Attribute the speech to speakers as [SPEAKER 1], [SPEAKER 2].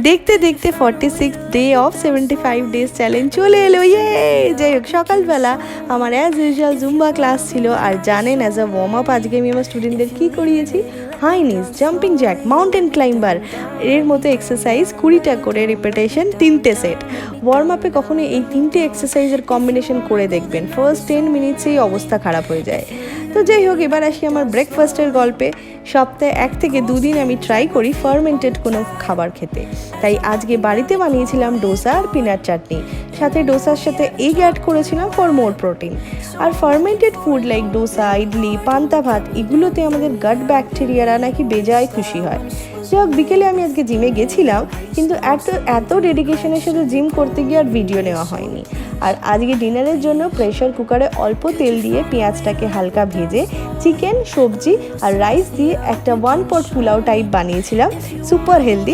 [SPEAKER 1] দেখতে দেখতে 46 day of 75 days challenge চলে এলো। যাই হোক, সকালবেলা আমার অ্যাজ ইউজুয়াল জুম্বা ক্লাস ছিল। আর জানেন, অ্যাজ আ ওয়ার্ম আপ আজকে আমি আমার স্টুডেন্টদের কী করিয়েছি? হাই নিস, জাম্পিং জ্যাক, মাউন্টেন ক্লাইম্বার এর মতো এক্সারসাইজ 20টা করে রিপিটেশন, 3টে সেট। ওয়ার্ম আপে কখনো এই 3টে এক্সারসাইজের কম্বিনেশন করে দেখবেন, ফার্স্ট 10 মিনিটসেই অবস্থা খারাপ হয়ে যায়। তো যাই হোক, এবার আসি আমার ব্রেকফাস্টের গল্পে। সপ্তাহে 1 থেকে 2 দিন আমি ট্রাই করি ফার্মেন্টেড কোনো খাবার খেতে। তাই আজকে বাড়িতে বানিয়েছিলাম ডোসা আর পিনাট চাটনি, সাথে ডোসার সাথে এগ অ্যাড করেছিলাম ফর মোর প্রোটিন। আর fermented food like dosa, idli, পান্তা ভাত, এগুলোতে আমাদের গাট ব্যাকটেরিয়ারা নাকি বেজায় খুশি হয়। যাই হোক, বিকেলে আমি আজকে জিমে গেছিলাম, কিন্তু এত ডেডিকেশনের সাথে জিম করতে গিয়ে আর ভিডিও নেওয়া হয়নি। আর আজকে ডিনারের জন্য প্রেশার কুকারে অল্প তেল দিয়ে পেঁয়াজটাকে হালকা ভেজে চিকেন, সবজি আর রাইস দিয়ে একটা 1 পট পোলাও টাইপ বানিয়েছিলাম, সুপার হেলদি।